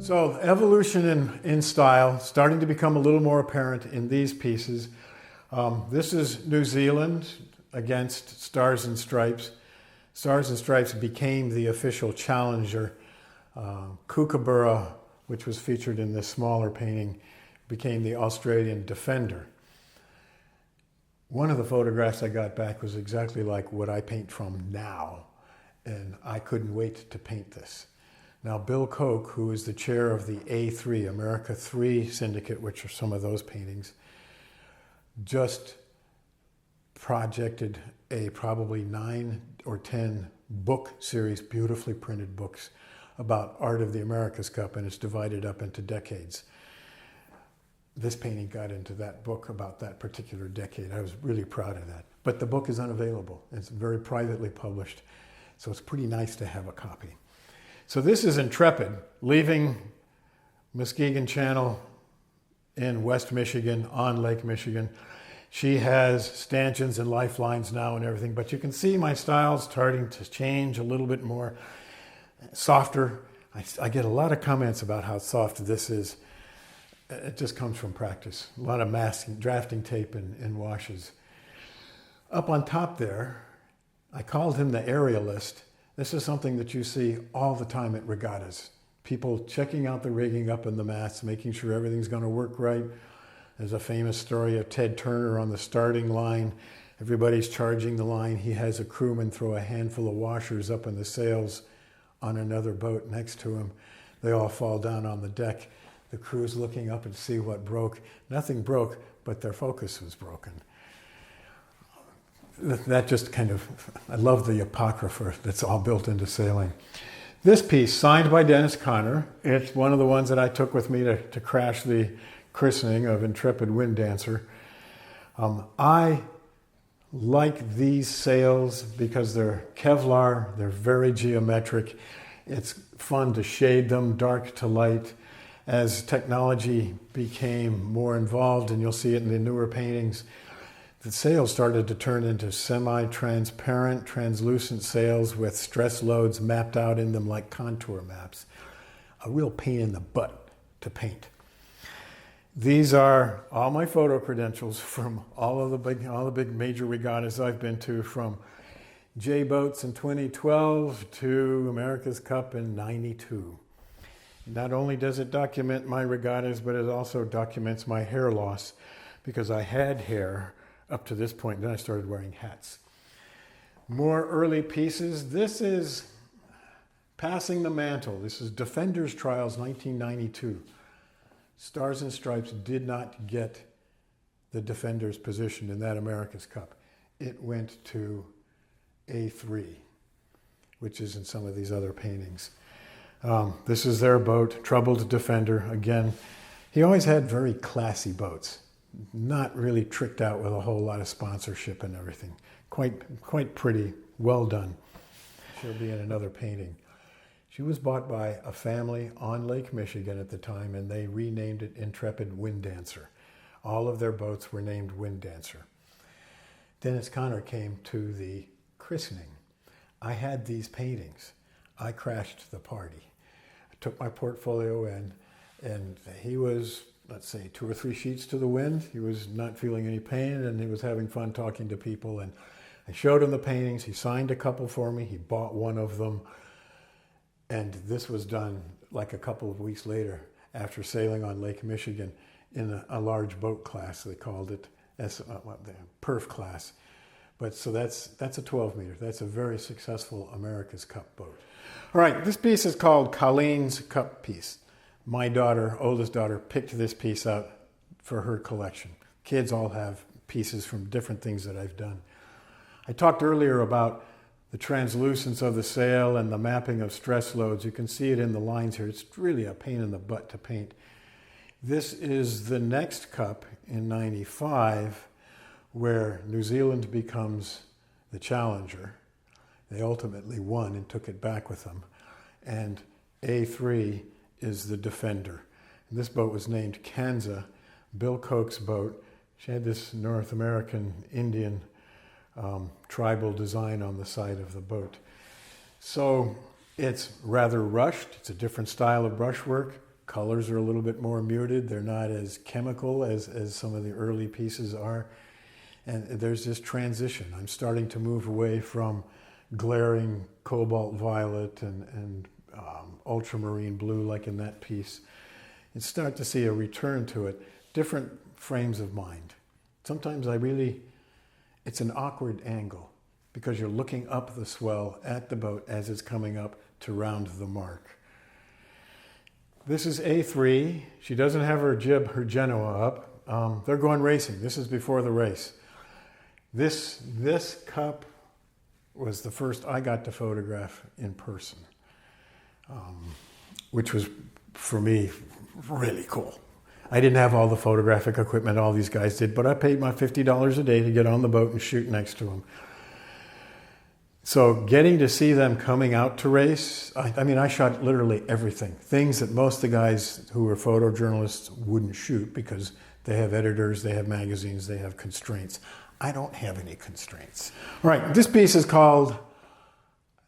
So evolution in style, starting to become a little more apparent in these pieces. This is New Zealand against Stars and Stripes. Stars and Stripes became the official challenger. Kookaburra, which was featured in this smaller painting, became the Australian defender. One of the photographs I got back was exactly like what I paint from now, and I couldn't wait to paint this. Now, Bill Koch, who is the chair of the A3, America 3 Syndicate, which are some of those paintings, just projected a probably 9 or 10 book series, beautifully printed books about art of the America's Cup, and it's divided up into decades. This painting got into that book about that particular decade. I was really proud of that. But the book is unavailable. It's very privately published, so it's pretty nice to have a copy. So this is Intrepid, leaving Muskegon Channel in West Michigan, on Lake Michigan. She has stanchions and lifelines now and everything, but you can see my style's starting to change a little bit more, softer. I get a lot of comments about how soft this is. It just comes from practice. A lot of masking, drafting tape and washes. Up on top there, I called him the aerialist. This is something that you see all the time at regattas. People checking out the rigging up in the masts, making sure everything's going to work right. There's a famous story of Ted Turner on the starting line. Everybody's charging the line. He has a crewman throw a handful of washers up in the sails on another boat next to him. They all fall down on the deck. The crew's looking up and see what broke. Nothing broke, but their focus was broken. That just kind of, I love the apocrypha that's all built into sailing. This piece, signed by Dennis Conner, it's one of the ones that I took with me to crash the christening of Intrepid Wind Dancer. I like these sails because they're Kevlar, they're very geometric. It's fun to shade them, dark to light. As technology became more involved, and you'll see it in the newer paintings, the sails started to turn into semi-transparent, translucent sails with stress loads mapped out in them like contour maps. A real pain in the butt to paint. These are all my photo credentials from all the big major regattas I've been to, from J Boats in 2012 to America's Cup in '92. Not only does it document my regattas, but it also documents my hair loss, because I had hair up to this point, then I started wearing hats. More early pieces. This is Passing the Mantle. This is Defenders Trials 1992. Stars and Stripes did not get the Defenders position in that America's Cup. It went to A3, which is in some of these other paintings. This is their boat, Troubled Defender. Again, he always had very classy boats, not really tricked out with a whole lot of sponsorship and everything. Quite pretty, well done. She'll be in another painting. She was bought by a family on Lake Michigan at the time, and they renamed it Intrepid Wind Dancer. All of their boats were named Wind Dancer. Dennis Conner came to the christening. I had these paintings. I crashed the party. I took my portfolio in, and he was, let's say, 2 or 3 sheets to the wind. He was not feeling any pain, and he was having fun talking to people. And I showed him the paintings. He signed a couple for me. He bought one of them. And this was done like a couple of weeks later after sailing on Lake Michigan in a large boat class. They called it the Perf class. But so that's a 12 meter. That's a very successful America's Cup boat. All right, this piece is called Colleen's Cup Piece. My daughter, oldest daughter, picked this piece out for her collection. Kids all have pieces from different things that I've done. I talked earlier about the translucence of the sail and the mapping of stress loads. You can see it in the lines here. It's really a pain in the butt to paint. This is the next cup in '95, where New Zealand becomes the challenger. They ultimately won and took it back with them. And A3 is the defender. And this boat was named Kansa, Bill Koch's boat. She had this North American Indian tribal design on the side of the boat. So it's rather rushed. It's a different style of brushwork, Colors are a little bit more muted. They're not as chemical as some of the early pieces are. And there's this transition. I'm starting to move away from glaring cobalt violet and ultramarine blue like in that piece, and start to see a return to it. Different frames of mind. Sometimes it's an awkward angle because you're looking up the swell at the boat as it's coming up to round the mark. This is A3. She doesn't have her jib, her Genoa up. They're going racing. This is before the race. This cup was the first I got to photograph in person, which was, for me, really cool. I didn't have all the photographic equipment all these guys did, but I paid my $50 a day to get on the boat and shoot next to them. So getting to see them coming out to race, I shot literally everything. Things that most of the guys who were photojournalists wouldn't shoot because they have editors, they have magazines, they have constraints. I don't have any constraints. All right, this piece is called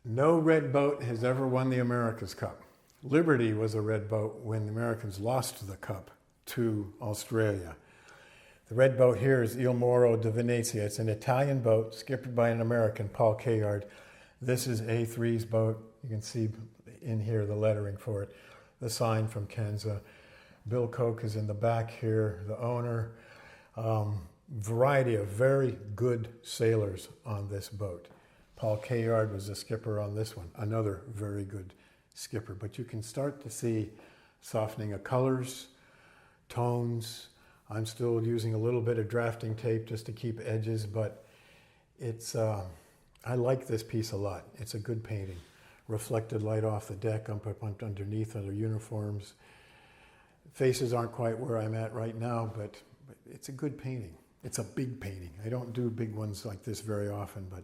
No Red Boat Has Ever Won the America's Cup. Liberty was a red boat when the Americans lost the cup to Australia. The red boat here is Il Moro di Venezia. It's an Italian boat skippered by an American, Paul Kayard. This is A3's boat. You can see in here the lettering for it, the sign from Kenza. Bill Koch is in the back here, the owner. Variety of very good sailors on this boat. Paul Kayard was the skipper on this one, another very good skipper. But you can start to see softening of colors, tones. I'm still using a little bit of drafting tape just to keep edges, but it's I like this piece a lot. It's a good painting. Reflected light off the deck, up underneath under uniforms. Faces aren't quite where I'm at right now, but it's a good painting. It's a big painting. I don't do big ones like this very often, but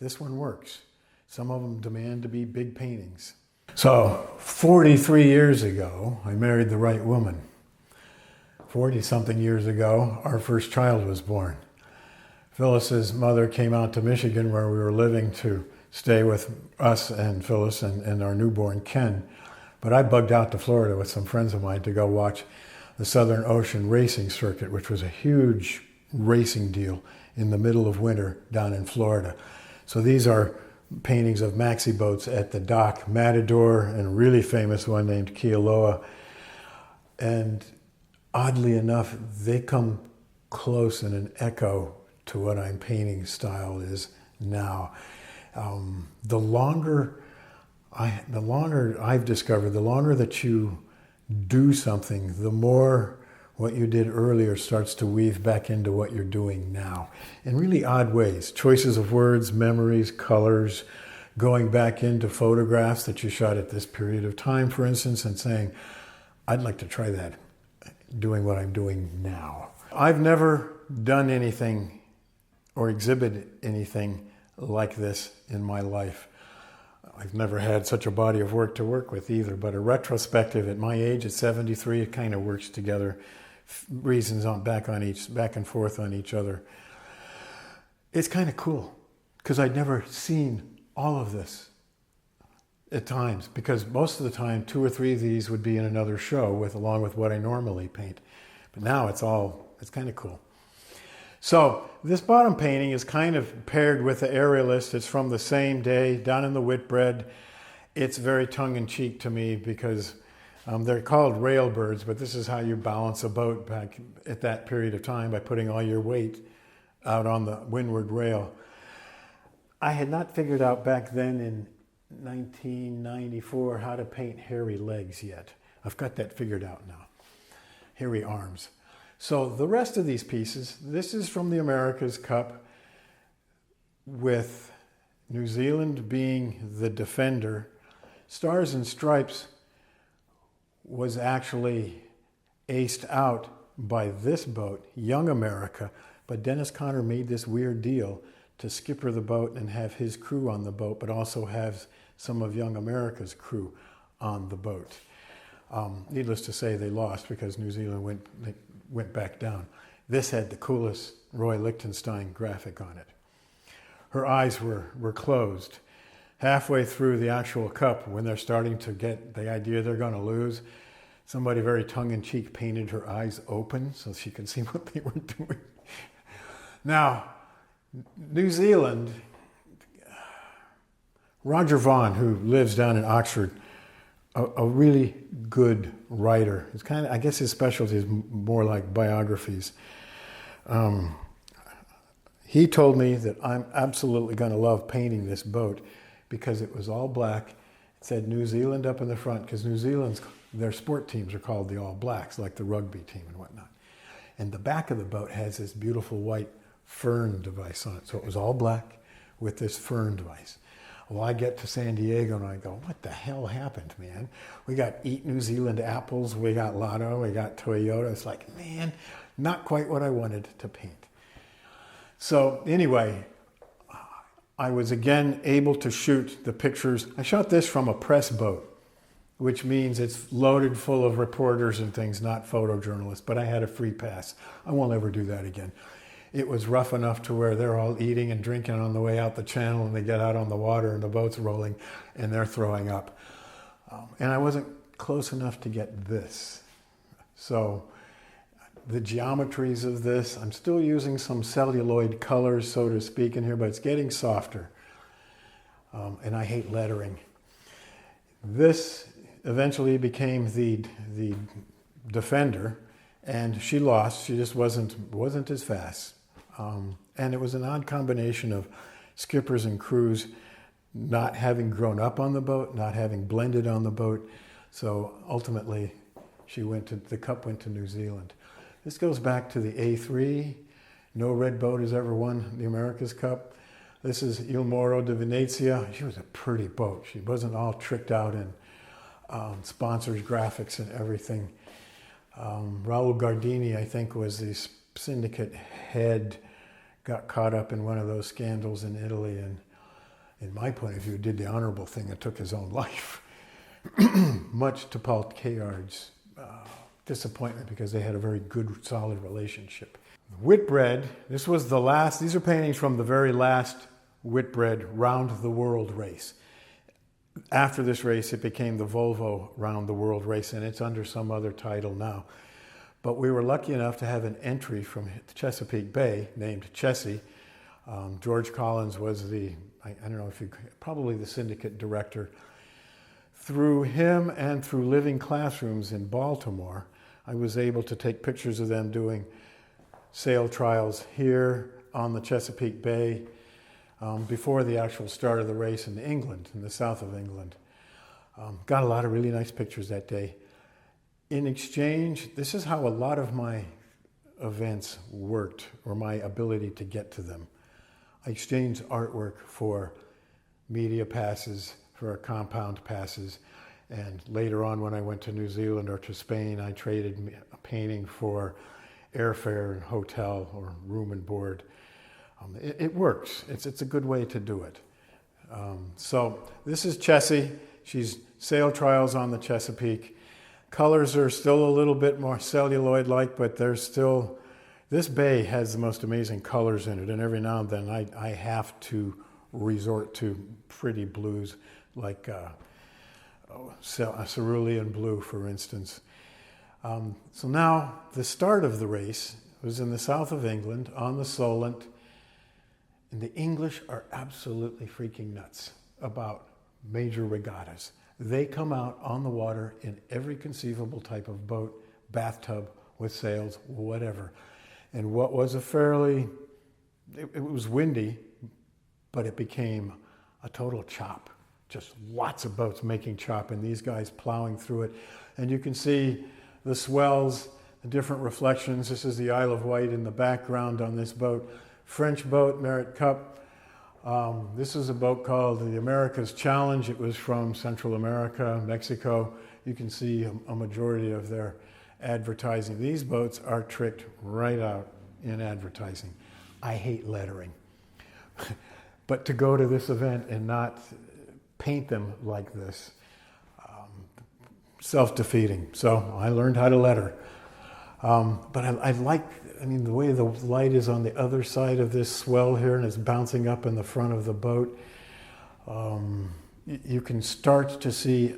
this one works. Some of them demand to be big paintings. So 43 years ago, I married the right woman. 40-something years ago, our first child was born. Phyllis's mother came out to Michigan where we were living to stay with us and Phyllis and our newborn Ken. But I bugged out to Florida with some friends of mine to go watch the Southern Ocean Racing Circuit, which was a huge racing deal in the middle of winter down in Florida. So these are paintings of maxi boats at the dock, Matador, and a really famous one named Kealoha. And oddly enough, they come close in an echo to what I'm painting style is now. The longer I've discovered, the longer that you do something, the more what you did earlier starts to weave back into what you're doing now in really odd ways. Choices of words, memories, colors, going back into photographs that you shot at this period of time, for instance, and saying, I'd like to try that, doing what I'm doing now. I've never done anything or exhibited anything like this in my life. I've never had such a body of work to work with either, but a retrospective at my age, at 73, it kind of works together. Reasons on back and forth on each other. It's kind of cool because I'd never seen all of this at times, because most of the time 2 or 3 of these would be in another show along with what I normally paint. But now it's kind of cool. So this bottom painting is kind of paired with the aerialist. It's from the same day, down in the Whitbread. It's very tongue-in-cheek to me because they're called railbirds, but this is how you balance a boat back at that period of time, by putting all your weight out on the windward rail. I had not figured out back then in 1994 how to paint hairy legs yet. I've got that figured out now. Hairy arms. So the rest of these pieces, this is from the America's Cup, with New Zealand being the defender. Stars and Stripes was actually aced out by this boat, Young America, but Dennis Conner made this weird deal to skipper the boat and have his crew on the boat, but also have some of Young America's crew on the boat. Needless to say, they lost because New Zealand went back down. This had the coolest Roy Lichtenstein graphic on it. Her eyes were closed. Halfway through the actual cup, when they're starting to get the idea they're going to lose, Somebody very tongue-in-cheek painted her eyes open so she could see what they were doing. Now, New Zealand, Roger Vaughan, who lives down in Oxford, a really good writer. It's kind of, I guess his specialty is more like biographies. He told me that I'm absolutely going to love painting this boat because it was all black. It said New Zealand up in the front because New Zealand's, their sport teams are called the All Blacks, like the rugby team and whatnot. And the back of the boat has this beautiful white fern device on it. So it was all black with this fern device. Well, I get to San Diego and I go, what the hell happened, man? We got Eat New Zealand apples, we got Lotto, we got Toyota. It's like, man, not quite what I wanted to paint. So anyway, I was again able to shoot the pictures. I shot this from a press boat, which means it's loaded full of reporters and things, not photojournalists, but I had a free pass. I won't ever do that again. It was rough enough to where they're all eating and drinking on the way out the channel and they get out on the water and the boat's rolling and they're throwing up. And I wasn't close enough to get this. So the geometries of this, I'm still using some celluloid colors, so to speak, in here, but it's getting softer. And I hate lettering. This eventually became the defender, and she lost. She just wasn't as fast. And it was an odd combination of skippers and crews not having grown up on the boat, not having blended on the boat. So ultimately, the cup went to New Zealand. This goes back to the A3. No red boat has ever won the America's Cup. This is Il Moro de Venezia. She was a pretty boat. She wasn't all tricked out in sponsors, graphics, and everything. Raul Gardini, I think, was the syndicate head, got caught up in one of those scandals in Italy, and in my point of view, did the honorable thing and took his own life. Much to Paul Kayard's disappointment because they had a very good, solid relationship. Whitbread, this was the last, these are paintings from the very last Whitbread Round the World race. After this race, it became the Volvo Round the World race, and it's under some other title now. But we were lucky enough to have an entry from Chesapeake Bay named Chessie. George Collins was I don't know if probably the syndicate director. Through him and through Living Classrooms in Baltimore, I was able to take pictures of them doing sail trials here on the Chesapeake Bay before the actual start of the race in England, in the south of England. Got a lot of really nice pictures that day. In exchange, this is how a lot of my events worked, or my ability to get to them. I exchanged artwork for media passes, for compound passes, and later on when I went to New Zealand or to Spain, I traded a painting for airfare and hotel or room and board. It works. It's a good way to do it. So this is Chessie. She's sail trials on the Chesapeake. Colors are still a little bit more celluloid-like, but there's still, this bay has the most amazing colors in it, and every now and then I have to resort to pretty blues, like a cerulean blue, for instance. So now, the start of the race was in the south of England, on the Solent, and the English are absolutely freaking nuts about major regattas. They come out on the water in every conceivable type of boat, bathtub, with sails, whatever. And what was a fairly, it was windy, but it became a total chop. Just lots of boats making chop, and these guys plowing through it. And you can see the swells, the different reflections. This is the Isle of Wight in the background on this boat. French boat, Merit Cup. This is a boat called the America's Challenge. It was from Central America, Mexico. You can see a majority of their advertising. These boats are tricked right out in advertising. I hate lettering. But to go to this event and not paint them like this, self-defeating. So I learned how to letter. But I like, the way the light is on the other side of this swell here and it's bouncing up in the front of the boat. You can start to see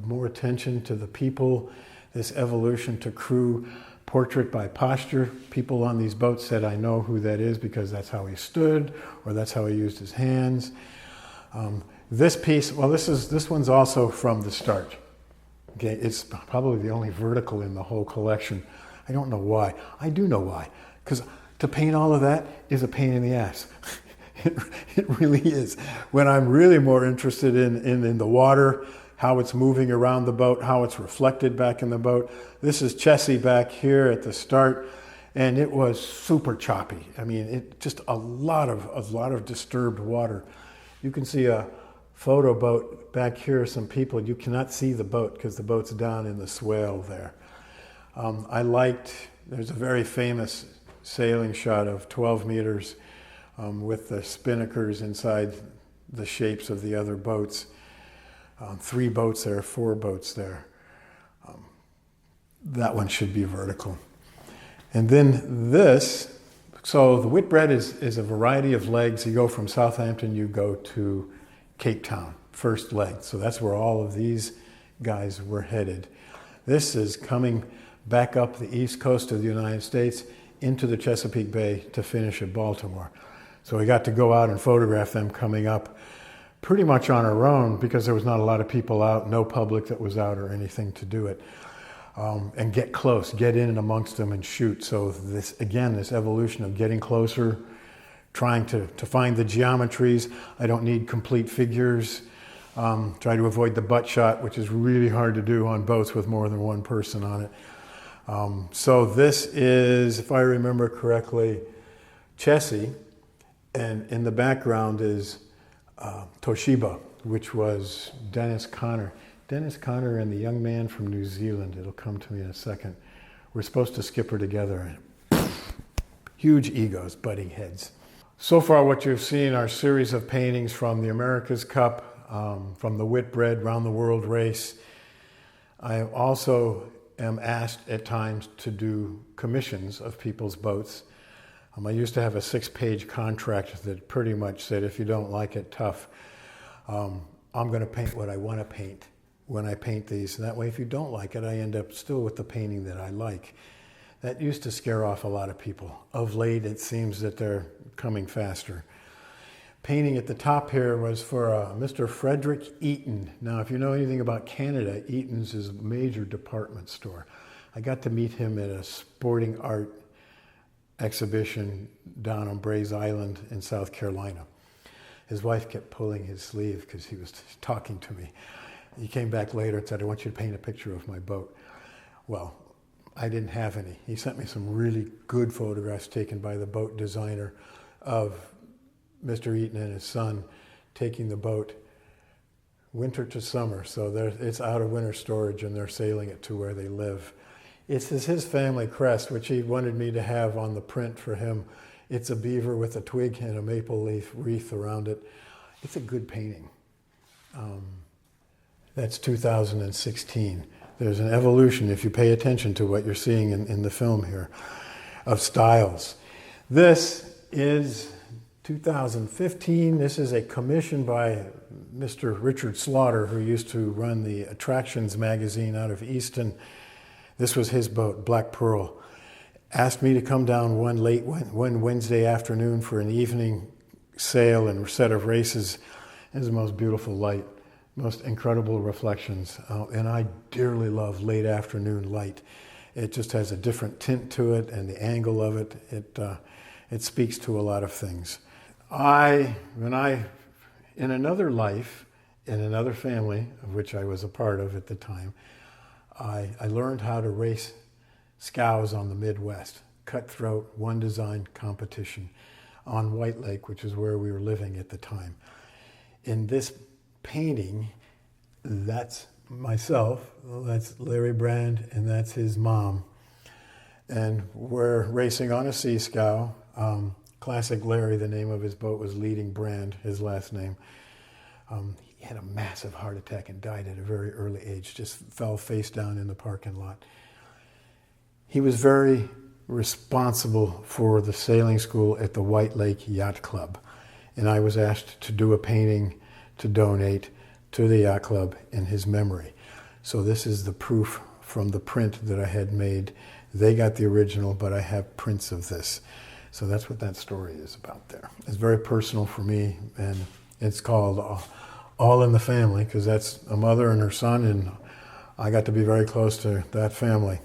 more attention to the people. this evolution to crew portrait by posture. People on these boats said, I know who that is because that's how he stood, or that's how he used his hands. This piece, well, this one's also from the start. Okay, it's probably the only vertical in the whole collection. I don't know why. I do know why. Because to paint all of that is a pain in the ass. It really is. When I'm really more interested in the water, how it's moving around the boat, how it's reflected back in the boat. This is Chessie back here at the start, and it was super choppy. I mean, it just a lot of disturbed water. You can see a photo boat back here, some people. You cannot see the boat because the boat's down in the swale there. There's a very famous sailing shot of 12 meters with the spinnakers inside the shapes of the other boats. 3 boats there, 4 boats there. That one should be vertical. And then this, so the Whitbread is a variety of legs. You go from Southampton, you go to Cape Town, first leg. So that's where all of these guys were headed. This is coming back up the east coast of the United States into the Chesapeake Bay to finish at Baltimore. So we got to go out and photograph them coming up pretty much on our own because there was not a lot of people out, no public that was out or anything to do it. And get close, get in and amongst them and shoot. So this evolution of getting closer, trying to find the geometries. I don't need complete figures. Try to avoid the butt shot, which is really hard to do on boats with more than one person on it. So this is, if I remember correctly, Chessie, and in the background is Toshiba, which was Dennis Conner. Dennis Conner and the young man from New Zealand, it'll come to me in a second, we're supposed to skipper together. And huge egos, butting heads. So far what you've seen are a series of paintings from the America's Cup, from the Whitbread Round the World race. I also am asked at times to do commissions of people's boats. I used to have a 6-page contract that pretty much said, if you don't like it, tough. I'm going to paint what I want to paint when I paint these. And that way, if you don't like it, I end up still with the painting that I like. That used to scare off a lot of people. Of late, it seems that they're coming faster. Painting at the top here was for Mr. Frederick Eaton. Now, if you know anything about Canada, Eaton's is a major department store. I got to meet him at a sporting art exhibition down on Brays Island in South Carolina. His wife kept pulling his sleeve because he was talking to me. He came back later and said, I want you to paint a picture of my boat. Well, I didn't have any. He sent me some really good photographs taken by the boat designer of Mr. Eaton and his son taking the boat winter to summer. So it's out of winter storage and they're sailing it to where they live. It's his family crest, which he wanted me to have on the print for him. It's a beaver with a twig and a maple leaf wreath around it. It's a good painting. That's 2016. There's an evolution, if you pay attention to what you're seeing in the film here, of styles. This is 2015. This is a commission by Mr. Richard Slaughter, who used to run the Attractions magazine out of Easton. This was his boat, Black Pearl. Asked me to come down one Wednesday afternoon for an evening sail and set of races. It was the most beautiful light, most incredible reflections. And I dearly love late afternoon light. It just has a different tint to it, and the angle of it, it speaks to a lot of things. In another life, in another family, of which I was a part of at the time, I learned how to race scows on the Midwest, cutthroat, one design competition on White Lake, which is where we were living at the time. In this painting, that's myself, that's Larry Brand, and that's his mom. And we're racing on a sea scow. Classic Larry, the name of his boat was Leading Brand, his last name. He had a massive heart attack and died at a very early age, just fell face down in the parking lot. He was very responsible for the sailing school at the White Lake Yacht Club. And I was asked to do a painting to donate to the yacht club in his memory. So this is the proof from the print that I had made. They got the original, but I have prints of this. So that's what that story is about there. It's very personal for me, and it's called All in the Family, because that's a mother and her son, and I got to be very close to that family.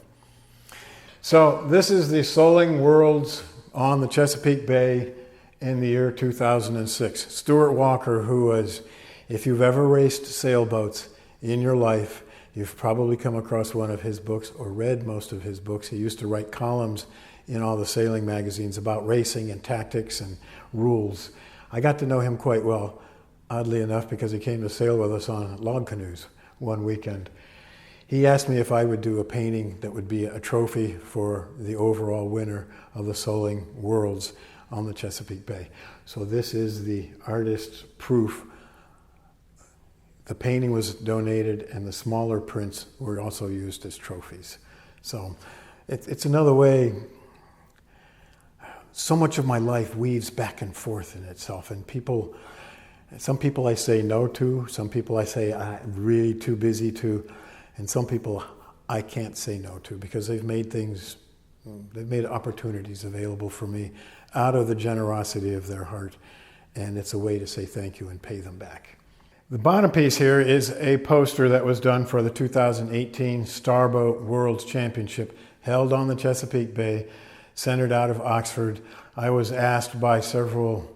So this is the Soling Worlds on the Chesapeake Bay in the year 2006. Stuart Walker, who was, if you've ever raced sailboats in your life, you've probably come across one of his books or read most of his books. He used to write columns in all the sailing magazines about racing and tactics and rules. I got to know him quite well, oddly enough, because he came to sail with us on log canoes one weekend. He asked me if I would do a painting that would be a trophy for the overall winner of the Soling Worlds on the Chesapeake Bay. So this is the artist's proof. The painting was donated, and the smaller prints were also used as trophies. So it's another way. So much of my life weaves back and forth in itself, and some people I say no to, some people I say I'm really too busy to, and some people I can't say no to because they've made opportunities available for me out of the generosity of their heart, and it's a way to say thank you and pay them back. The bottom piece here is a poster that was done for the 2018 Starboat World Championship held on the Chesapeake Bay, centered out of Oxford. I was asked by several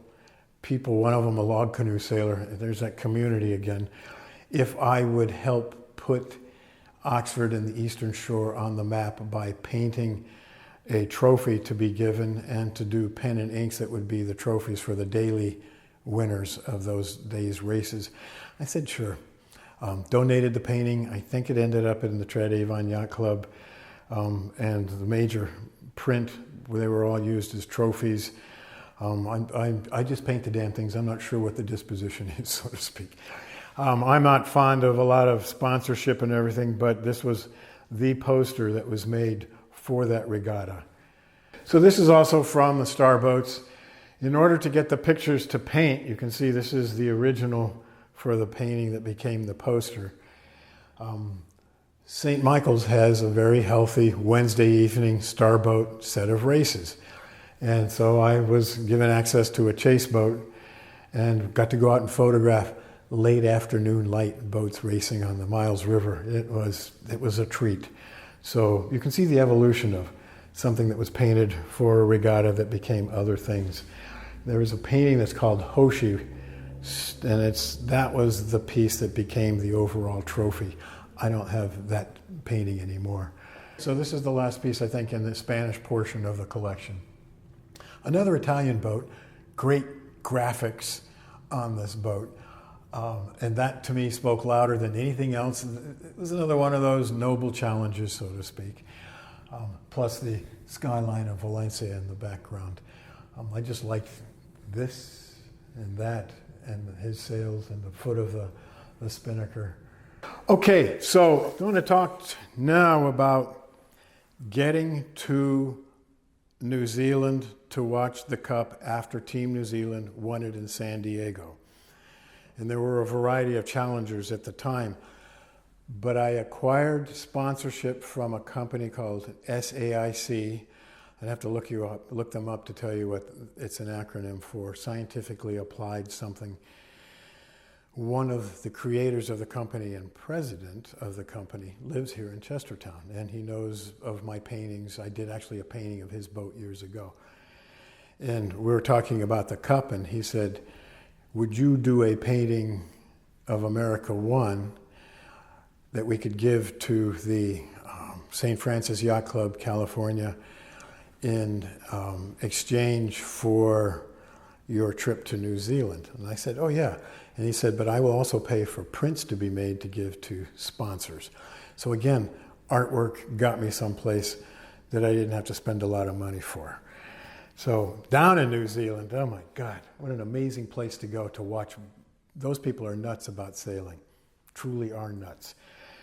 people, one of them a log canoe sailor, there's that community again, if I would help put Oxford and the Eastern Shore on the map by painting a trophy to be given and to do pen and inks that would be the trophies for the daily winners of those days' races. I said, sure. Donated the painting. I think it ended up in the Trad Avon Yacht Club, and the major print, they were all used as trophies. I just paint the damn things. I'm not sure what the disposition is, so to speak. I'm not fond of a lot of sponsorship and everything, but this was the poster that was made for that regatta. So this is also from the Starboats. In order to get the pictures to paint, you can see this is the original for the painting that became the poster. St. Michael's has a very healthy Wednesday evening Starboat set of races. And so I was given access to a chase boat and got to go out and photograph late afternoon light boats racing on the Miles River. It was a treat. So you can see the evolution of something that was painted for a regatta that became other things. There was a painting that's called Hoshi, and that was the piece that became the overall trophy. I don't have that painting anymore. So this is the last piece, I think, in the Spanish portion of the collection. Another Italian boat, great graphics on this boat. And that to me spoke louder than anything else. It was another one of those noble challenges, so to speak. Plus the skyline of Valencia in the background. I just liked this and that and his sails and the foot of the spinnaker. Okay, so I'm going to talk now about getting to New Zealand to watch the Cup after Team New Zealand won it in San Diego. And there were a variety of challengers at the time. But I acquired sponsorship from a company called SAIC. I'd have to look them up to tell you what it's an acronym for, Scientifically Applied Something. One of the creators of the company and president of the company lives here in Chestertown, and he knows of my paintings. I did actually a painting of his boat years ago. And we were talking about the Cup, and he said, would you do a painting of America One that we could give to the St. Francis Yacht Club, California, in exchange for your trip to New Zealand? And I said, oh yeah. And he said, but I will also pay for prints to be made to give to sponsors. So again, artwork got me someplace that I didn't have to spend a lot of money for. So down in New Zealand, oh my God, what an amazing place to go to watch. Those people are nuts about sailing, truly are nuts.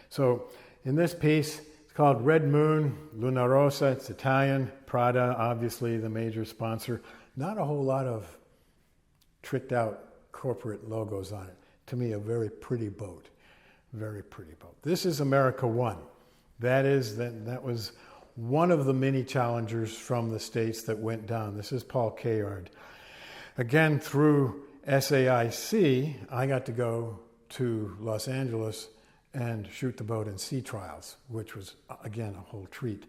So in this piece, it's called Red Moon, Luna Rossa, it's Italian, Prada, obviously the major sponsor. Not a whole lot of tricked out corporate logos on it. To me, a very pretty boat, very pretty boat. This is America One. That was one of the many challengers from the States that went down. This is Paul Kayard. Again, through SAIC, I got to go to Los Angeles and shoot the boat in sea trials, which was, again, a whole treat.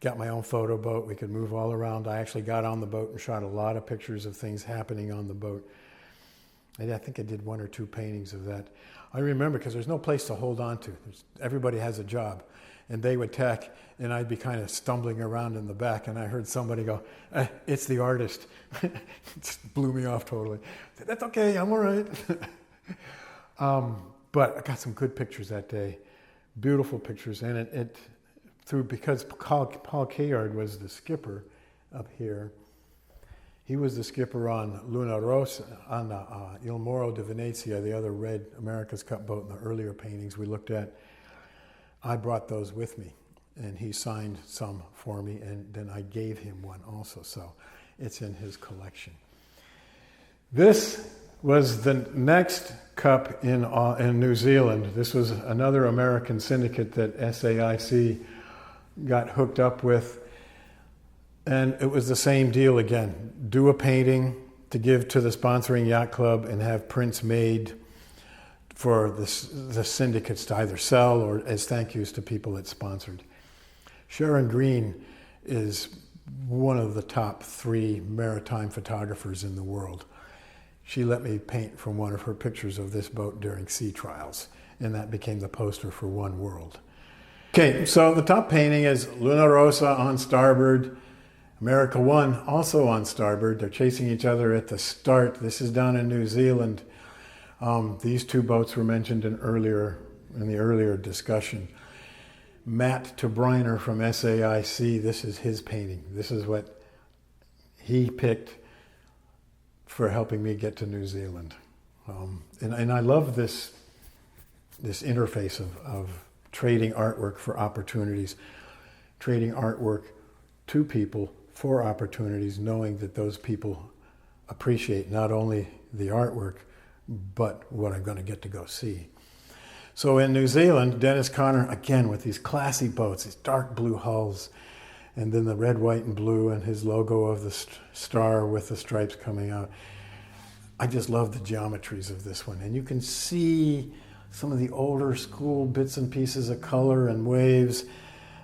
Got my own photo boat. We could move all around. I actually got on the boat and shot a lot of pictures of things happening on the boat. I think I did 1 or 2 paintings of that. I remember because there's no place to hold on to. Everybody has a job. And they would tack, and I'd be kind of stumbling around in the back, and I heard somebody go, it's the artist. It just blew me off totally. I said, that's okay, I'm all right. But I got some good pictures that day, beautiful pictures, and because Paul Kayard was the skipper up here. He was the skipper on Luna Rossa, on Il Moro di Venezia, the other red America's Cup boat in the earlier paintings we looked at. I brought those with me, and he signed some for me, and then I gave him one also, so it's in his collection. This was the next cup in New Zealand. This was another American syndicate that SAIC got hooked up with. And it was the same deal again. Do a painting to give to the sponsoring yacht club and have prints made for the syndicates to either sell or as thank yous to people that sponsored. Sharon Green is one of the top 3 maritime photographers in the world. She let me paint from one of her pictures of this boat during sea trials, and that became the poster for One World. Okay, so the top painting is Luna Rossa on starboard, America 1 also on starboard. They're chasing each other at the start. This is down in New Zealand. These 2 boats were mentioned in the earlier discussion. Matt Tobriner from SAIC, this is his painting. This is what he picked for helping me get to New Zealand. And I love this interface of trading artwork for opportunities, trading artwork to people for opportunities, knowing that those people appreciate not only the artwork, but what I'm going to get to go see. So in New Zealand, Dennis Conner, again, with these classy boats, these dark blue hulls, and then the red, white, and blue, and his logo of the star with the stripes coming out. I just love the geometries of this one. And you can see some of the older school bits and pieces of color and waves,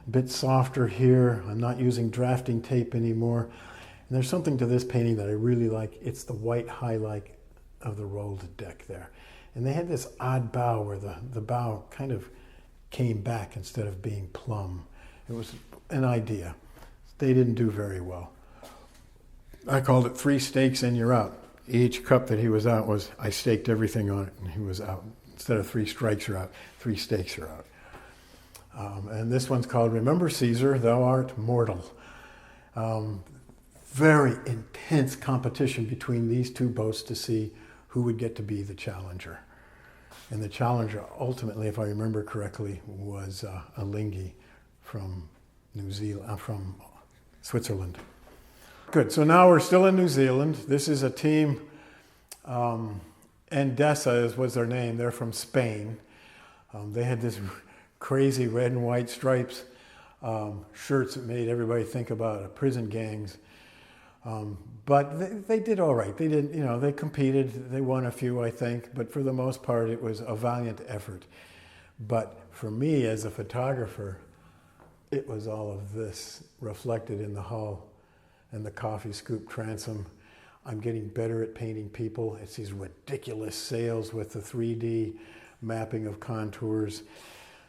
a bit softer here. I'm not using drafting tape anymore. And there's something to this painting that I really like. It's the white highlight of the rolled deck there. And they had this odd bow where the bow kind of came back instead of being plumb. It was an idea. They didn't do very well. I called it 3 stakes and you're out. Each cup that he was out was, I staked everything on it and he was out. Instead of 3 strikes you're out, 3 stakes you're out. And this one's called Remember Caesar, Thou Art Mortal. Very intense competition between these 2 boats to see who would get to be the challenger. And the challenger ultimately, if I remember correctly, was Alinghi from New Zealand, from Switzerland. Good, so now we're still in New Zealand. This is a team, Endesa was their name. They're from Spain. They had this crazy red and white stripes, shirts that made everybody think about prison gangs. But they did all right. They did, they competed. They won a few, I think. But for the most part, it was a valiant effort. But for me as a photographer, it was all of this reflected in the hull and the coffee scoop transom. I'm getting better at painting people. It's these ridiculous sails with the 3D mapping of contours.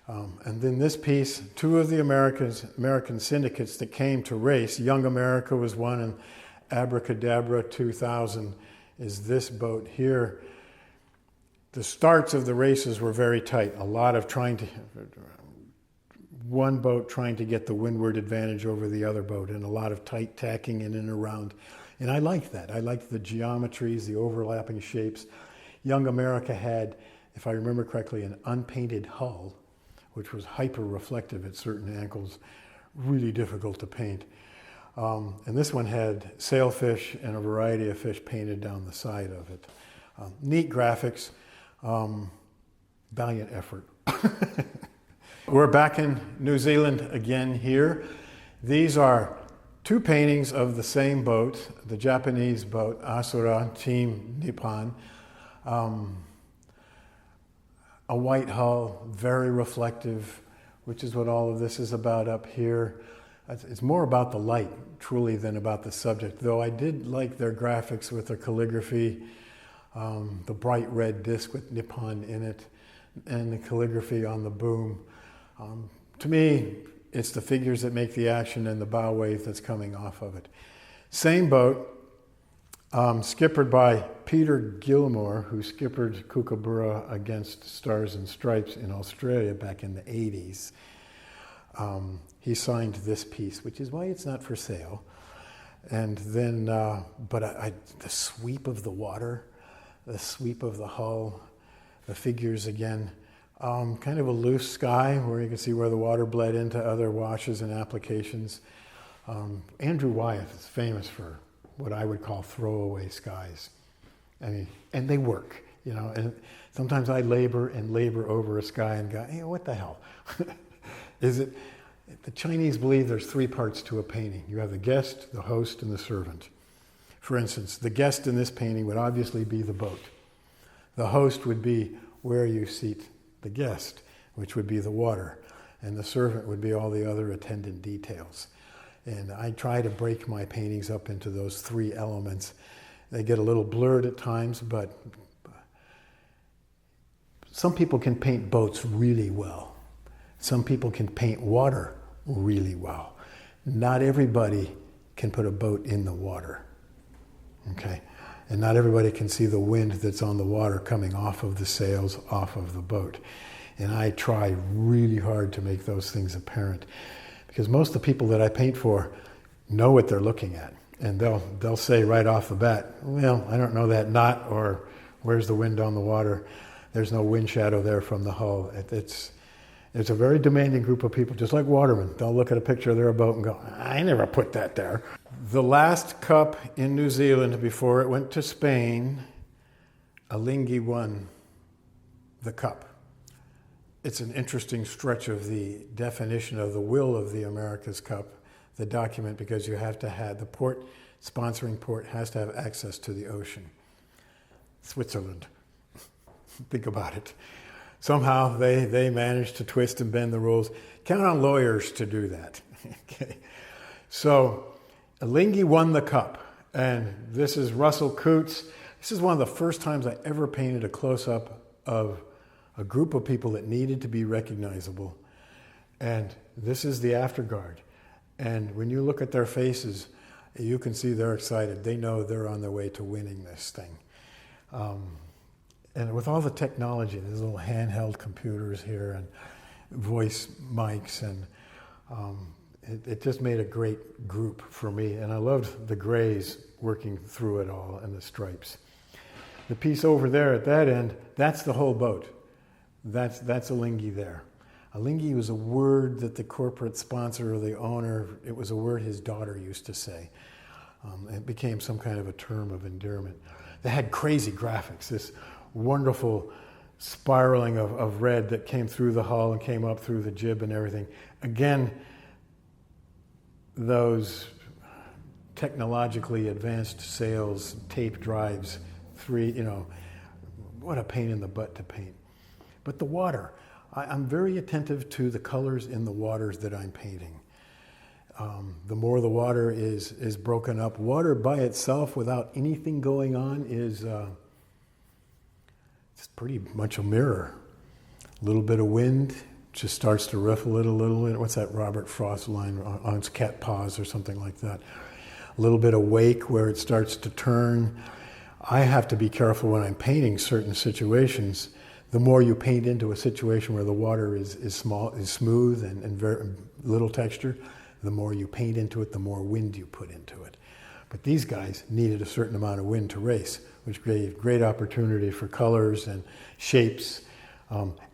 And then this piece, 2 of the American syndicates that came to race, Young America was one, and Abracadabra 2000 is this boat here. The starts of the races were very tight. A lot of one boat trying to get the windward advantage over the other boat, and a lot of tight tacking in and around. And I liked that. I liked the geometries, the overlapping shapes. Young America had, if I remember correctly, an unpainted hull, which was hyper-reflective at certain angles, really difficult to paint. And this one had sailfish and a variety of fish painted down the side of it. Neat graphics, valiant effort. We're back in New Zealand again here. These are two paintings of the same boat, the Japanese boat, Asura Team Nippon. A white hull, very reflective, which is what all of this is about up here. It's more about the light, truly, than about the subject, though I did like their graphics with their calligraphy, the bright red disc with Nippon in it, and the calligraphy on the boom. To me, it's the figures that make the action and the bow wave that's coming off of it. Same boat, skippered by Peter Gilmore, who skippered Kookaburra against Stars and Stripes in Australia back in the 80s. He signed this piece, which is why it's not for sale. And then, the sweep of the water, the sweep of the hull, the figures again, kind of a loose sky where you can see where the water bled into other washes and applications. Andrew Wyeth is famous for what I would call throwaway skies. I mean, and they work, you know, and sometimes I labor over a sky and go, hey, what the hell? Is it? The Chinese believe there's three parts to a painting. You have the guest, the host, and the servant. For instance, the guest in this painting would obviously be the boat. The host would be where you seat the guest, which would be the water, and the servant would be all the other attendant details. And I try to break my paintings up into those three elements. They get a little blurred at times, but some people can paint boats really well. Some people can paint water really well. Not everybody can put a boat in the water, okay? And not everybody can see the wind that's on the water coming off of the sails, off of the boat. And I try really hard to make those things apparent, because most of the people that I paint for know what they're looking at. And they'll say right off the bat, well, I don't know that knot, or where's the wind on the water? There's no wind shadow there from the hull. It's a very demanding group of people, just like watermen. They'll look at a picture of their boat and go, I never put that there. The last cup in New Zealand before it went to Spain, Alinghi won the cup. It's an interesting stretch of the definition of the will of the America's Cup, the document, because you have to have, the port, sponsoring port has to have access to the ocean. Switzerland. Think about it. Somehow they managed to twist and bend the rules. Count on lawyers to do that. Okay. So Alinghi won the cup, and this is Russell Coutts. This is one of the first times I ever painted a close-up of a group of people that needed to be recognizable. And this is the afterguard. And when you look at their faces, you can see they're excited. They know they're on their way to winning this thing. And with all the technology, there's little handheld computers here and voice mics, and it just made a great group for me. And I loved the grays working through it all and the stripes. The piece over there at that end, that's the whole boat. That's Alinghi there. Alinghi was a word that the corporate sponsor or the owner, it was a word his daughter used to say. It became some kind of a term of endearment. They had crazy graphics, this wonderful spiraling of red that came through the hull and came up through the jib and everything. Again, those technologically advanced sails, tape drives, what a pain in the butt to paint. But the water, I'm very attentive to the colors in the waters that I'm painting. The more the water is broken up, water by itself without anything going on is it's pretty much a mirror. A little bit of wind just starts to riffle it a little bit. What's that Robert Frost line on its cat paws or something like that? A little bit of wake where it starts to turn. I have to be careful when I'm painting certain situations. The more you paint into a situation where the water is smooth and very little texture, the more you paint into it, the more wind you put into it. But these guys needed a certain amount of wind to race, which gave great opportunity for colors and shapes,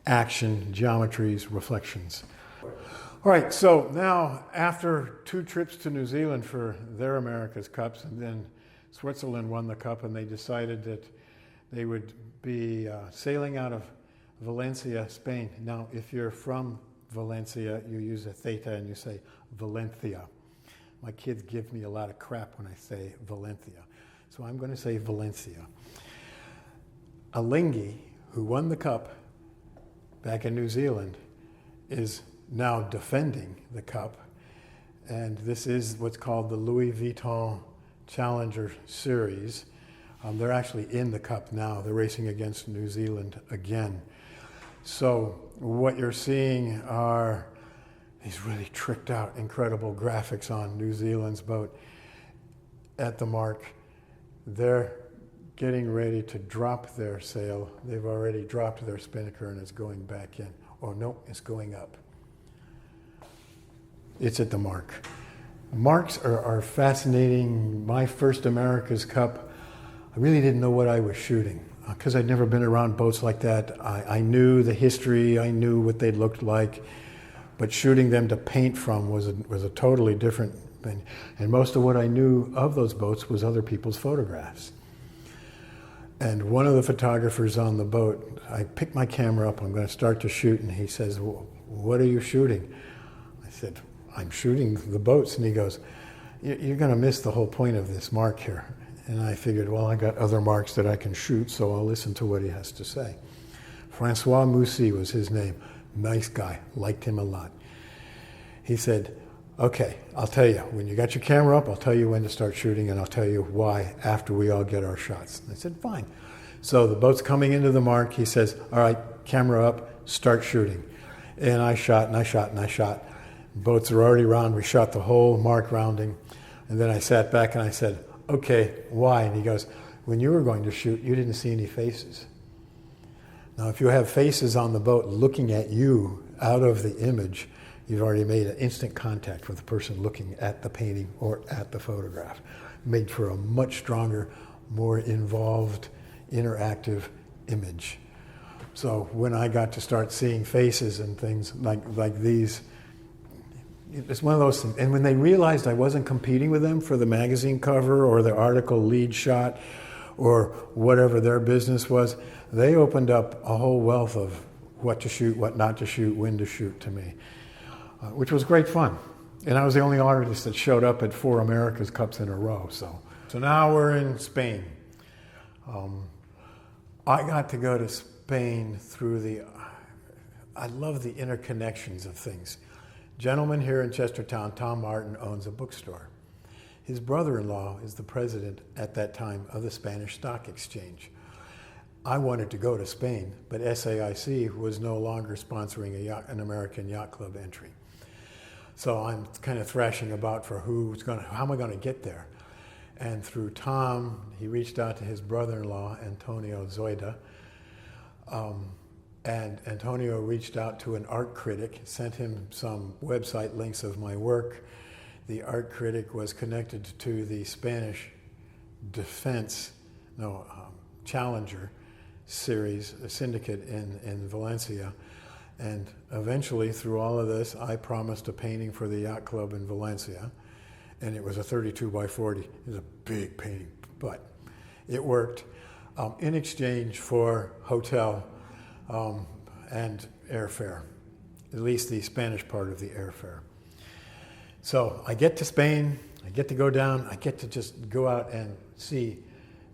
action, geometries, reflections. All right, so now after 2 trips to New Zealand for their America's Cups, and then Switzerland won the cup, and they decided that they would be sailing out of Valencia, Spain. Now, if you're from Valencia, you use a theta and you say Valencia. My kids give me a lot of crap when I say Valencia. So I'm going to say Valencia. Alinghi, who won the cup back in New Zealand, is now defending the cup. And this is what's called the Louis Vuitton Challenger Series. They're actually in the cup now. They're racing against New Zealand again. So what you're seeing are these really tricked out, incredible graphics on New Zealand's boat at the Marc. They're getting ready to drop their sail. They've already dropped their spinnaker and it's going back in. Oh no, it's going up. It's at the Marc. Marcs are fascinating. My first America's Cup, I really didn't know what I was shooting because I'd never been around boats like that. I knew the history, I knew what they looked like, but shooting them to paint from was a totally different thing. And most of what I knew of those boats was other people's photographs. And one of the photographers on the boat, I picked my camera up, I'm going to start to shoot, and he says, "What are you shooting?" I said, "I'm shooting the boats." And he goes, "You're going to miss the whole point of this Marc here." And I figured, well, I got other Marcs that I can shoot, so I'll listen to what he has to say. Francois Moussy was his name. Nice guy, liked him a lot. He said, "Okay, I'll tell you, when you got your camera up, I'll tell you when to start shooting, and I'll tell you why after we all get our shots." And I said, "Fine." So the boat's coming into the Marc. He says, "All right, camera up, start shooting." And I shot, and I shot, and I shot. Boats are already round. We shot the whole Marc rounding. And then I sat back and I said, "Okay, why?" And he goes, "When you were going to shoot, you didn't see any faces." Now, if you have faces on the boat looking at you out of the image, you've already made an instant contact with the person looking at the painting or at the photograph. Made for a much stronger, more involved, interactive image. So when I got to start seeing faces and things like these, it's one of those things. And when they realized I wasn't competing with them for the magazine cover or the article lead shot or whatever their business was, they opened up a whole wealth of what to shoot, what not to shoot, when to shoot to me, which was great fun. And I was the only artist that showed up at 4 America's Cups in a row. So now we're in Spain. I got to go to Spain through I love the interconnections of things. Gentleman here in Chestertown, Tom Martin, owns a bookstore. His brother-in-law is the president at that time of the Spanish Stock Exchange. I wanted to go to Spain, but SAIC was no longer sponsoring an American Yacht Club entry. So I'm kind of thrashing about for how am I going to get there? And through Tom, he reached out to his brother-in-law, Antonio Zoida, and Antonio reached out to an art critic, sent him some website links of my work. The art critic was connected to the Spanish Challenger series, a syndicate in Valencia. And eventually, through all of this, I promised a painting for the yacht club in Valencia. And it was a 32 by 40. It was a big painting, but it worked in exchange for hotel and airfare, at least the Spanish part of the airfare. So I get to Spain, I get to go down, I get to just go out and see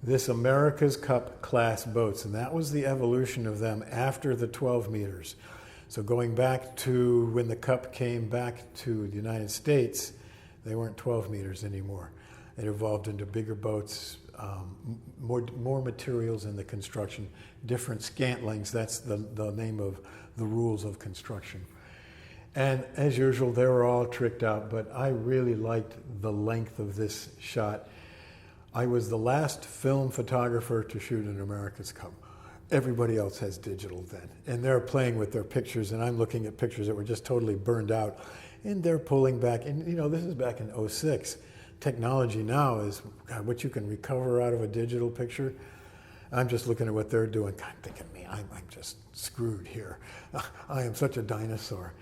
this America's Cup class boats, and that was the evolution of them after the 12 meters. So going back to when the Cup came back to the United States, they weren't 12 meters anymore. It evolved into bigger boats, more materials in the construction, different scantlings. That's the name of the rules of construction. And as usual, they were all tricked out, but I really liked the length of this shot. I was the last film photographer to shoot an America's Cup. Everybody else has digital then. And they're playing with their pictures, and I'm looking at pictures that were just totally burned out. And they're pulling back, and this is back in '06. Technology now is, God, what you can recover out of a digital picture. I'm just looking at what they're doing. God, thinking, me, I'm just screwed here. I am such a dinosaur.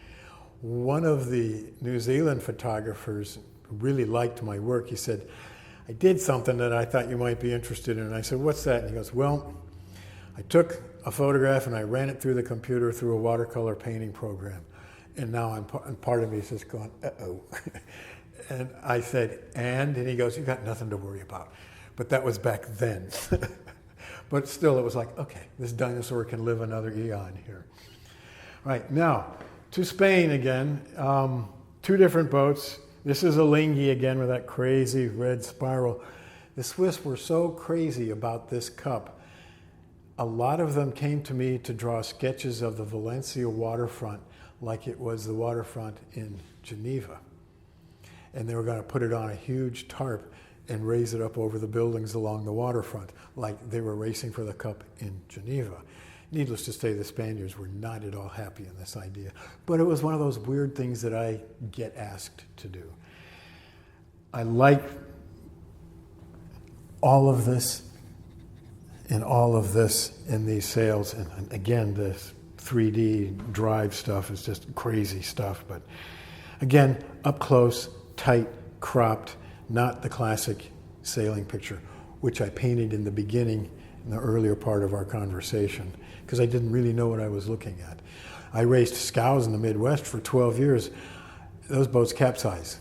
One of the New Zealand photographers really liked my work. He said, "I did something that I thought you might be interested in." And I said, "What's that?" And he goes, "Well, I took a photograph and I ran it through the computer through a watercolor painting program. And now and part of me is just going, uh-oh. And I said, and he goes, you got nothing to worry about. But that was back then. But still, it was like, okay, this dinosaur can live another eon here. Right, now, to Spain again. 2 different boats. This is a Lingy again with that crazy red spiral. The Swiss were so crazy about this cup. A lot of them came to me to draw sketches of the Valencia waterfront like it was the waterfront in Geneva. And they were going to put it on a huge tarp and raise it up over the buildings along the waterfront, like they were racing for the cup in Geneva. Needless to say, the Spaniards were not at all happy in this idea. But it was one of those weird things that I get asked to do. I like all of this and all of this in these sails. And again, this 3D drive stuff is just crazy stuff. But again, up close, tight, cropped, not the classic sailing picture, which I painted in the beginning, in the earlier part of our conversation, because I didn't really know what I was looking at. I raced scows in the Midwest for 12 years. Those boats capsize.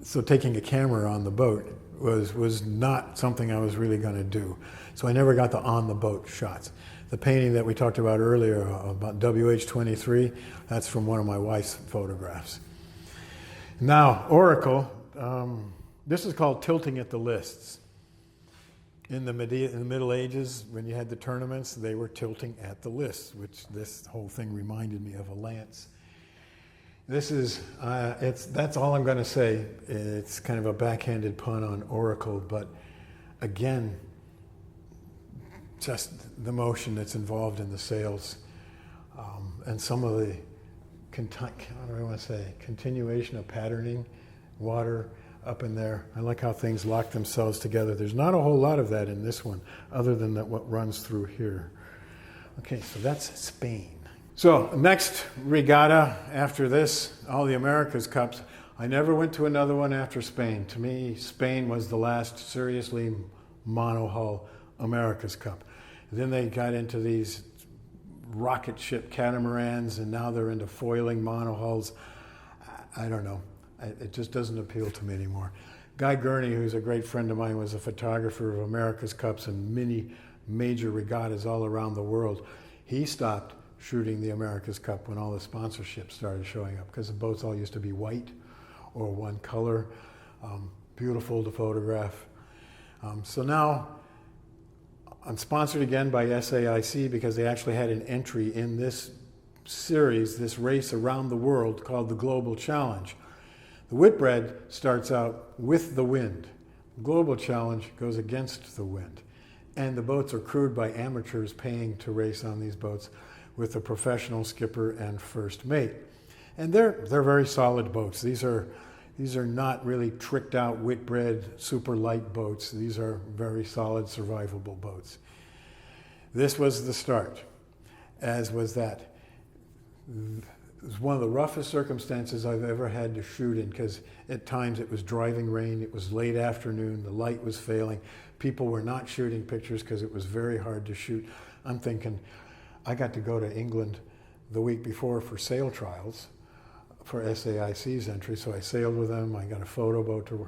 So taking a camera on the boat was not something I was really going to do. So I never got the on-the-boat shots. The painting that we talked about earlier about WH-23, that's from one of my wife's photographs. Now, Oracle, this is called tilting at the lists. In the Middle Ages, when you had the tournaments, they were tilting at the lists, which this whole thing reminded me of a lance. This is, that's all I'm going to say. It's kind of a backhanded pun on Oracle, but again, just the motion that's involved in the sails, and some of the, what do I want to say, continuation of patterning, water up in there. I like how things lock themselves together. There's not a whole lot of that in this one, other than that what runs through here. Okay, so that's Spain. So next regatta after this, all the America's Cups. I never went to another one after Spain. To me, Spain was the last seriously monohull America's Cup. Then they got into these rocket ship catamarans, and now they're into foiling monohulls. I don't know. It just doesn't appeal to me anymore. Guy Gurney, who's a great friend of mine, was a photographer of America's Cups and many major regattas all around the world. He stopped shooting the America's Cup when all the sponsorships started showing up, because the boats all used to be white or one color, beautiful to photograph. So now I'm sponsored again by SAIC because they actually had an entry in this series, this race around the world called the Global Challenge. The Whitbread starts out with the wind. The Global Challenge goes against the wind. And the boats are crewed by amateurs paying to race on these boats with a professional skipper and first mate. And they're very solid boats. These are not really tricked out Whitbread super light boats. These are very solid survivable boats. This was the start, as was that. It was one of the roughest circumstances I've ever had to shoot in, because at times it was driving rain, it was late afternoon, the light was failing. People were not shooting pictures because it was very hard to shoot. I'm thinking, I got to go to England the week before for sail trials for SAIC's entry, so I sailed with them. I got a photo boat to,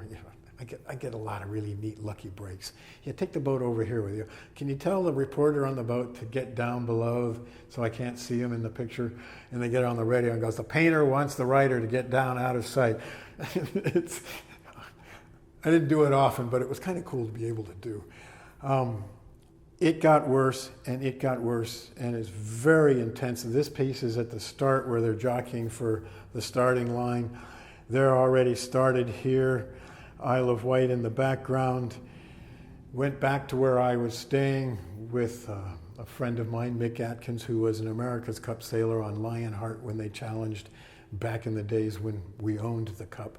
I get a lot of really neat lucky breaks. Yeah, take the boat over here with you. Can you tell the reporter on the boat to get down below so I can't see him in the picture? And they get on the radio and goes, the painter wants the writer to get down out of sight. I didn't do it often, but it was kind of cool to be able to do. It got worse, and it got worse, and it's very intense. This piece is at the start where they're jockeying for the starting line. They're already started here. Isle of Wight in the background. Went back to where I was staying with a friend of mine, Mick Atkins, who was an America's Cup sailor on Lionheart when they challenged back in the days when we owned the Cup.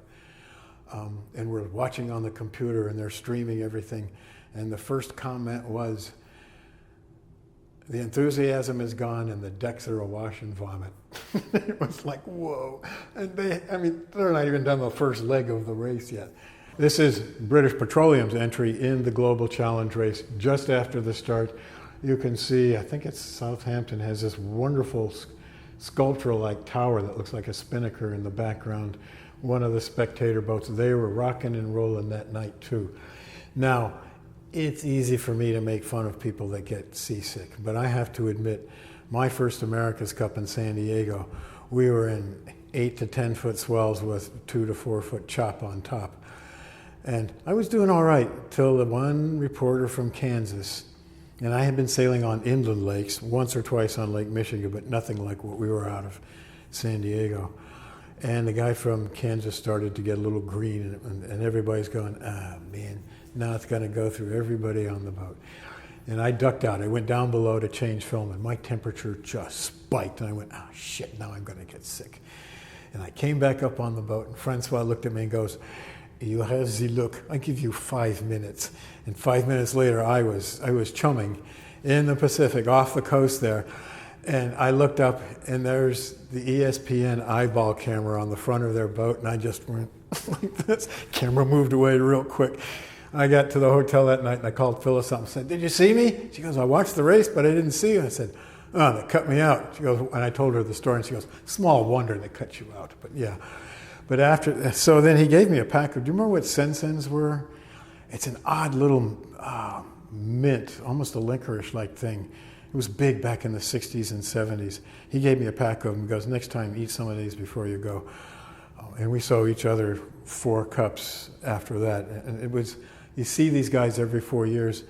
And we're watching on the computer, and they're streaming everything. And the first comment was, the enthusiasm is gone and the decks are awash in vomit. It was like, whoa. And they're not even done the first leg of the race yet. This is British Petroleum's entry in the Global Challenge race just after the start. You can see, I think it's Southampton, has this wonderful sculptural-like tower that looks like a spinnaker in the background. One of the spectator boats, they were rocking and rolling that night too. Now, it's easy for me to make fun of people that get seasick, but I have to admit, my first America's Cup in San Diego, we were in 8 to 10 foot swells with 2 to 4 foot chop on top. And I was doing all right till the one reporter from Kansas, and I had been sailing on inland lakes, once or twice on Lake Michigan, but nothing like what we were out of San Diego. And the guy from Kansas started to get a little green, and everybody's going, ah, man, now it's going to go through everybody on the boat. And I ducked out. I went down below to change film, and my temperature just spiked. And I went, oh, shit, now I'm going to get sick. And I came back up on the boat, and Francois looked at me and goes, you have the look. I give you 5 minutes. And 5 minutes later, I was chumming in the Pacific off the coast there. And I looked up, and there's the ESPN eyeball camera on the front of their boat, and I just went like this. Camera moved away real quick. I got to the hotel that night, and I called Phyllis up and said, did you see me? She goes, I watched the race, but I didn't see you. I said, oh, they cut me out. She goes, and I told her the story, and she goes, small wonder they cut you out. But yeah. But so then he gave me a pack of, do you remember what Sensens were? It's an odd little mint, almost a licorice-like thing. It was big back in the 60s and 70s. He gave me a pack of them. He goes, next time, eat some of these before you go. And we saw each other 4 cups after that. And it was, you see these guys every 4 years.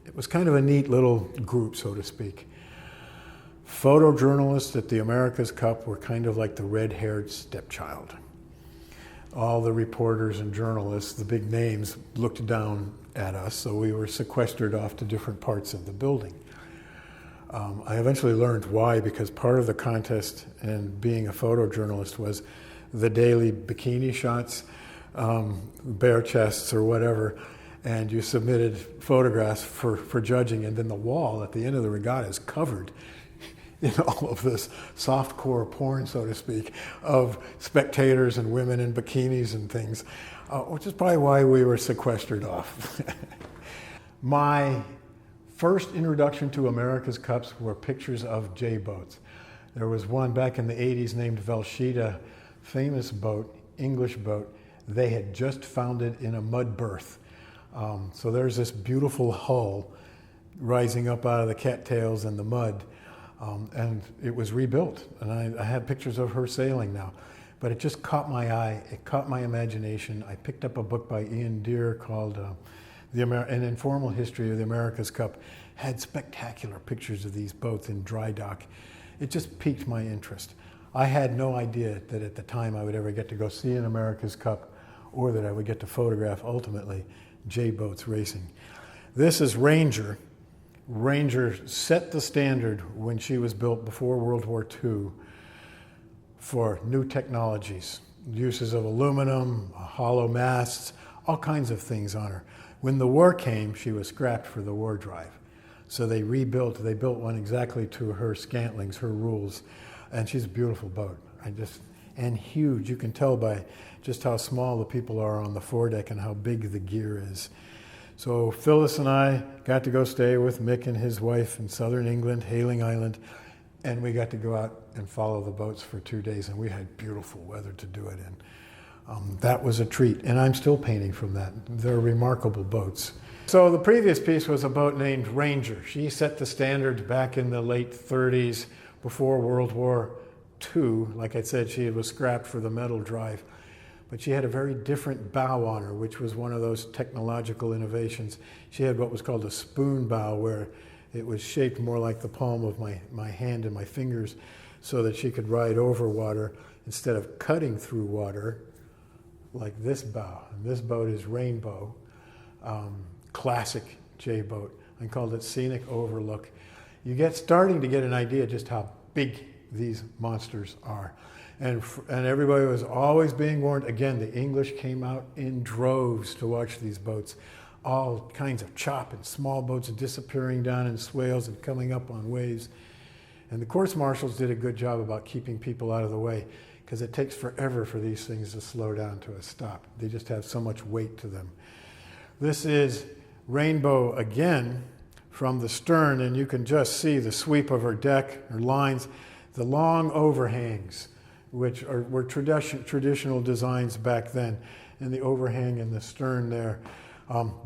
It was kind of a neat little group, so to speak. Photojournalists at the America's Cup were kind of like the red-haired stepchild. All the reporters and journalists, the big names, looked down at us, so we were sequestered off to different parts of the building. I eventually learned why, because part of the contest and being a photojournalist was the daily bikini shots, bare chests or whatever, and you submitted photographs for judging, and then the wall at the end of the regatta is covered in all of this softcore porn, so to speak, of spectators and women in bikinis and things, which is probably why we were sequestered off. My first introduction to America's Cups were pictures of J-boats. There was one back in the 80s named Velshita, famous boat, English boat. They had just found it in a mud berth. So there's this beautiful hull rising up out of the cattails and the mud. And it was rebuilt, and I have pictures of her sailing now. But it just caught my eye, it caught my imagination. I picked up a book by Ian Deere called An Informal History of the America's Cup. Had spectacular pictures of these boats in dry dock. It just piqued my interest. I had no idea that at the time I would ever get to go see an America's Cup, or that I would get to photograph, ultimately, J-boats racing. This is Ranger. Ranger set the standard when she was built before World War II for new technologies, uses of aluminum, hollow masts, all kinds of things on her. When the war came, she was scrapped for the war drive. So they built one exactly to her scantlings, her rules, and she's a beautiful boat. And huge. You can tell by just how small the people are on the foredeck and how big the gear is. So Phyllis and I got to go stay with Mick and his wife in southern England, Hayling Island, and we got to go out and follow the boats for 2 days, and we had beautiful weather to do it in. That was a treat, and I'm still painting from that. They're remarkable boats. So the previous piece was a boat named Ranger. She set the standard back in the late 30s, before World War II. Like I said, she was scrapped for the metal drive. But she had a very different bow on her, which was one of those technological innovations. She had what was called a spoon bow, where it was shaped more like the palm of my hand and my fingers, so that she could ride over water instead of cutting through water like this bow. And this boat is Rainbow, classic J-boat. I called it Scenic Overlook. Starting to get an idea just how big these monsters are. And everybody was always being warned. Again, the English came out in droves to watch these boats. All kinds of chop and small boats disappearing down in swales and coming up on waves. And the course marshals did a good job about keeping people out of the way, because it takes forever for these things to slow down to a stop. They just have so much weight to them. This is Rainbow again from the stern, and you can just see the sweep of her deck, her lines. The long overhangs, which were traditional designs back then, and the overhang in the stern there.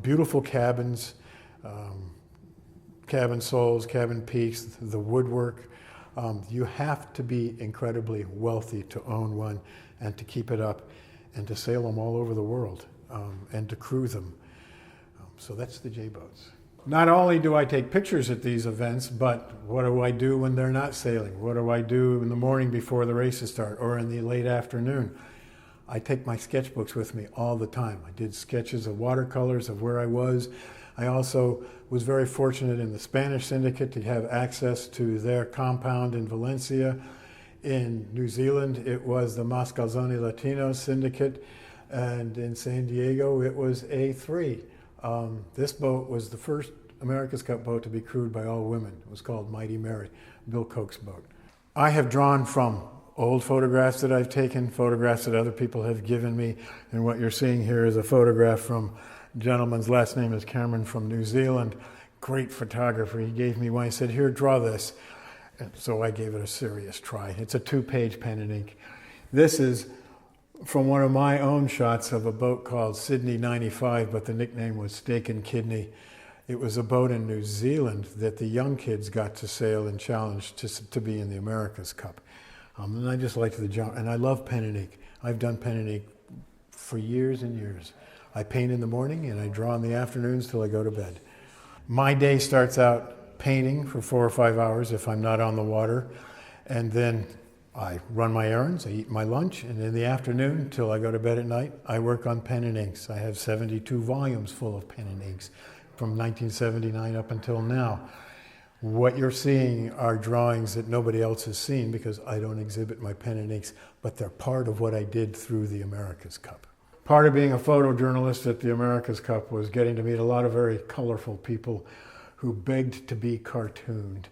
Beautiful cabins, cabin soles, cabin peaks, the woodwork. You have to be incredibly wealthy to own one and to keep it up and to sail them all over the world and to crew them. So that's the J-boats. Not only do I take pictures at these events, but what do I do when they're not sailing? What do I do in the morning before the races start or in the late afternoon? I take my sketchbooks with me all the time. I did sketches of watercolors of where I was. I also was very fortunate in the Spanish syndicate to have access to their compound in Valencia. In New Zealand, it was the Mascalzone Latino syndicate, and in San Diego, it was A3. This boat was the first America's Cup boat to be crewed by all women. It was called Mighty Mary, Bill Koch's boat. I have drawn from old photographs that I've taken, photographs that other people have given me, and what you're seeing here is a photograph from a gentleman's last name is Cameron from New Zealand. Great photographer. He gave me one. He said, "Here, draw this." And so I gave it a serious try. It's a 2-page pen and ink. This is from one of my own shots of a boat called Sydney 95, but the nickname was Steak and Kidney. It was a boat in New Zealand that the young kids got to sail and challenge to be in the America's Cup. And I just liked the job, and I love pen and ink. I've done pen and ink for years and years. I paint in the morning and I draw in the afternoons till I go to bed. My day starts out painting for 4 or 5 hours if I'm not on the water, and then I run my errands, I eat my lunch, and in the afternoon, till I go to bed at night, I work on pen and inks. I have 72 volumes full of pen and inks from 1979 up until now. What you're seeing are drawings that nobody else has seen because I don't exhibit my pen and inks, but they're part of what I did through the America's Cup. Part of being a photojournalist at the America's Cup was getting to meet a lot of very colorful people who begged to be cartooned.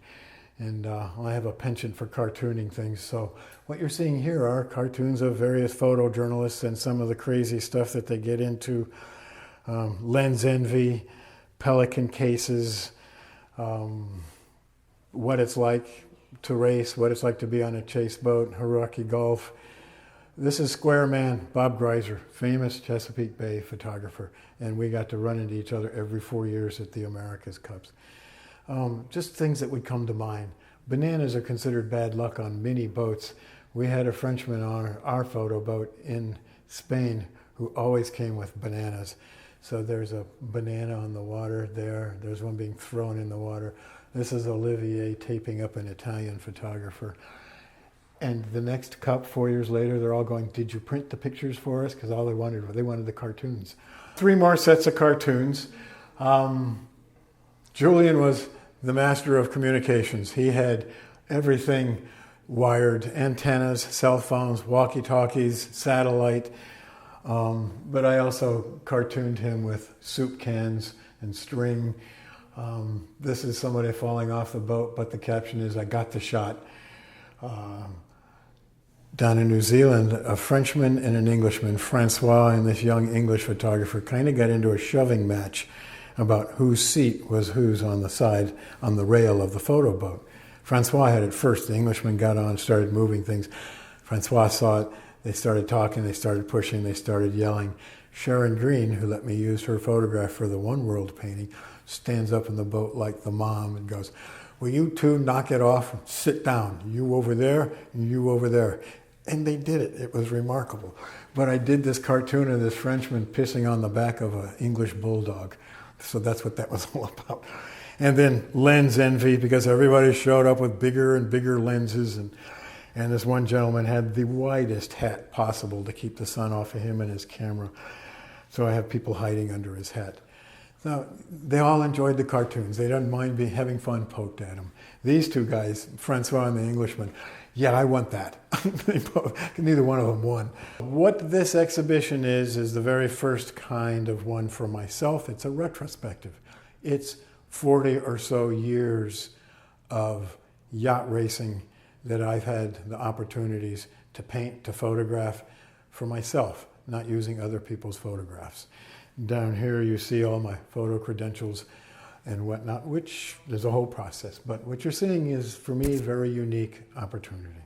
And I have a penchant for cartooning things. So what you're seeing here are cartoons of various photojournalists and some of the crazy stuff that they get into. Lens envy, pelican cases, what it's like to race, what it's like to be on a chase boat, Hauraki Gulf. This is Square Man, Bob Greiser, famous Chesapeake Bay photographer. And we got to run into each other every 4 years at the America's Cups. Just things that would come to mind. Bananas are considered bad luck on many boats. We had a Frenchman on our photo boat in Spain who always came with bananas. So there's a banana on the water there. There's one being thrown in the water. This is Olivier taping up an Italian photographer. And the next cup, 4 years later, they're all going, "Did you print the pictures for us?" Because all they wanted the cartoons. 3 more sets of cartoons. Julian was the master of communications. He had everything wired, antennas, cell phones, walkie-talkies, satellite. But I also cartooned him with soup cans and string. This is somebody falling off the boat, but the caption is, "I got the shot." Down in New Zealand, a Frenchman and an Englishman, Francois and this young English photographer, kind of got into a shoving match about whose seat was whose on the side, on the rail of the photo boat. Francois had it first. The Englishman got on, started moving things. Francois saw it. They started talking, they started pushing, they started yelling. Sharon Green, who let me use her photograph for the One World painting, stands up in the boat like the mom and goes, "Will you two knock it off and sit down? You over there and you over there." And they did it. It was remarkable. But I did this cartoon of this Frenchman pissing on the back of an English bulldog. So that's what that was all about. And then lens envy, because everybody showed up with bigger and bigger lenses. And this one gentleman had the widest hat possible to keep the sun off of him and his camera. So I have people hiding under his hat. So they all enjoyed the cartoons. They didn't mind having fun poked at them. These two guys, Francois and the Englishman, yeah, I want that. Neither one of them won. What this exhibition is the very first kind of one for myself. It's a retrospective. It's 40 or so years of yacht racing that I've had the opportunities to paint, to photograph for myself, not using other people's photographs. Down here you see all my photo credentials. and whatnot, which there's a whole process. But what you're seeing is, for me, a very unique opportunity.